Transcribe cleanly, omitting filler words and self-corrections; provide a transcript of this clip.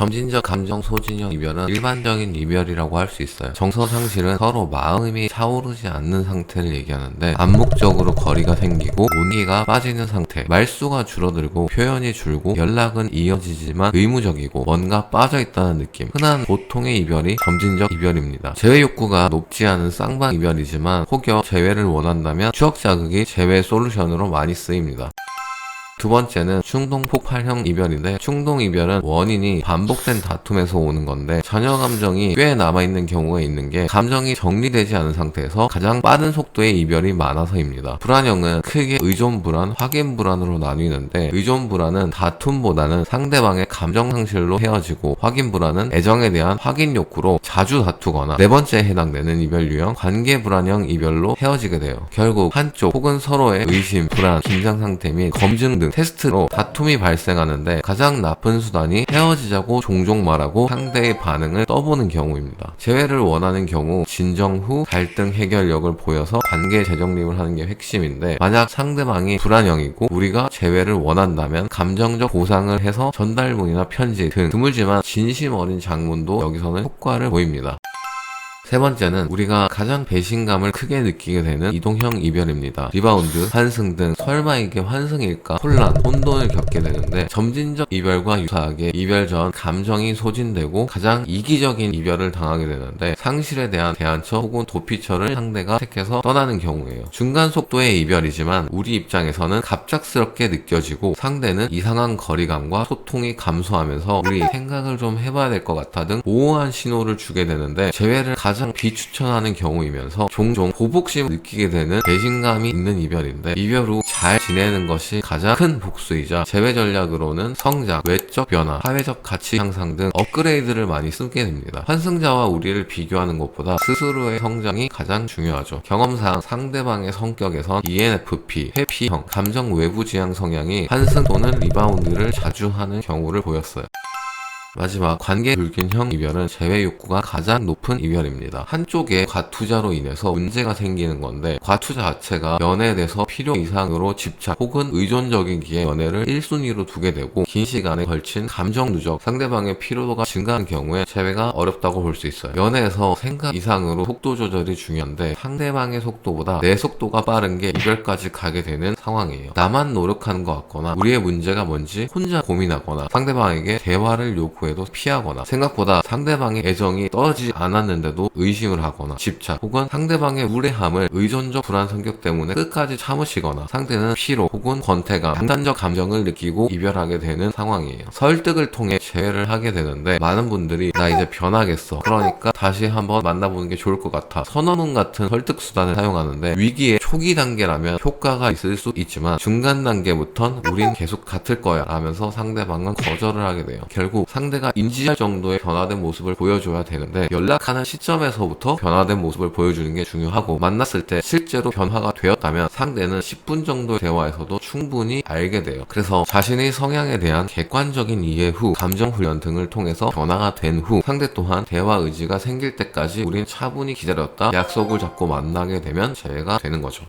점진적 감정 소진형 이별은 일반적인 이별이라고 할 수 있어요. 정서상실은 서로 마음이 차오르지 않는 상태를 얘기하는데, 암묵적으로 거리가 생기고 온기가 빠지는 상태, 말수가 줄어들고 표현이 줄고 연락은 이어지지만 의무적이고 뭔가 빠져있다는 느낌. 흔한 보통의 이별이 점진적 이별입니다. 재회 욕구가 높지 않은 쌍방 이별이지만 혹여 재회를 원한다면 추억 자극이 재회 솔루션으로 많이 쓰입니다. 두 번째는 충동 폭발형 이별인데, 충동 이별은 원인이 반복된 다툼에서 오는 건데, 전혀 감정이 꽤 남아있는 경우가 있는 게 감정이 정리되지 않은 상태에서 가장 빠른 속도의 이별이 많아서입니다. 불안형은 크게 의존 불안, 확인 불안으로 나뉘는데, 의존 불안은 다툼보다는 상대방의 감정 상실로 헤어지고, 확인 불안은 애정에 대한 확인 욕구로 자주 다투거나, 네 번째에 해당되는 이별 유형 관계 불안형 이별로 헤어지게 돼요. 결국 한쪽 혹은 서로의 의심, 불안, 긴장 상태 및 검증 등 테스트로 다툼이 발생하는데, 가장 나쁜 수단이 헤어지자고 종종 말하고 상대의 반응을 떠보는 경우입니다. 재회를 원하는 경우 진정 후 갈등 해결력을 보여서 관계 재정립을 하는 게 핵심인데, 만약 상대방이 불안형이고 우리가 재회를 원한다면 감정적 보상을 해서 전달문이나 편지 등 드물지만 진심 어린 장문도 여기서는 효과를 보입니다. 세 번째는 우리가 가장 배신감을 크게 느끼게 되는 이동형 이별입니다. 리바운드, 환승 등 설마 이게 환승일까? 혼란, 혼돈을 겪게 되는데, 점진적 이별과 유사하게 이별 전 감정이 소진되고 가장 이기적인 이별을 당하게 되는데, 상실에 대한 대안처 혹은 도피처를 상대가 택해서 떠나는 경우예요. 중간 속도의 이별이지만 우리 입장에서는 갑작스럽게 느껴지고 상대는 이상한 거리감과 소통이 감소하면서 우리 생각을 좀 해봐야 될 것 같아 등 모호한 신호를 주게 되는데, 재회를 가장 비추천하는 경우이면서 종종 보복심을 느끼게 되는 배신감이 있는 이별인데, 이별 후 잘 지내는 것이 가장 큰 복수이자 재회 전략으로는 성장, 외적 변화, 사회적 가치 향상 등 업그레이드를 많이 쓰게 됩니다. 환승자와 우리를 비교하는 것보다 스스로의 성장이 가장 중요하죠. 경험상 상대방의 성격에선 ENFP, 회피형, 감정 외부 지향 성향이 환승 또는 리바운드를 자주 하는 경우를 보였어요. 마지막 관계 불균형 이별은 재회 욕구가 가장 높은 이별입니다. 한쪽에 과투자로 인해서 문제가 생기는 건데, 과투자 자체가 연애에 대해서 필요 이상으로 집착 혹은 의존적이기에 연애를 1순위로 두게 되고, 긴 시간에 걸친 감정 누적, 상대방의 피로도가 증가한 경우에 재회가 어렵다고 볼 수 있어요. 연애에서 생각 이상으로 속도 조절이 중요한데, 상대방의 속도보다 내 속도가 빠른 게 이별까지 가게 되는 상황이에요. 나만 노력하는 것 같거나 우리의 문제가 뭔지 혼자 고민하거나 상대방에게 대화를 요구해도 피하거나, 생각보다 상대방의 애정이 떨어지지 않았는데도 의심을 하거나, 집착 혹은 상대방의 무례함을 의존적 불안 성격 때문에 끝까지 참으시거나, 상대는 피로 혹은 권태감, 단단적 감정을 느끼고 이별하게 되는 상황이에요. 설득을 통해 재회를 하게 되는데, 많은 분들이 나 이제 변하겠어, 그러니까 다시 한번 만나보는 게 좋을 것 같아, 선언문 같은 설득 수단을 사용하는데, 위기의 초기 단계라면 효과가 있을 수 있지만 중간 단계부턴 우린 계속 같을 거야 라면서 상대방은 거절을 하게 돼요. 결국 상대가 인지할 정도의 변화된 모습을 보여줘야 되는데, 연락하는 시점에서부터 변화된 모습을 보여주는 게 중요하고, 만났을 때 실제로 변화가 되었다면 상대는 10분 정도의 대화에서도 충분히 알게 돼요. 그래서 자신의 성향에 대한 객관적인 이해 후 감정 훈련 등을 통해서 변화가 된 후 상대 또한 대화 의지가 생길 때까지 우린 차분히 기다렸다 약속을 잡고 만나게 되면 재회가 되는 거죠.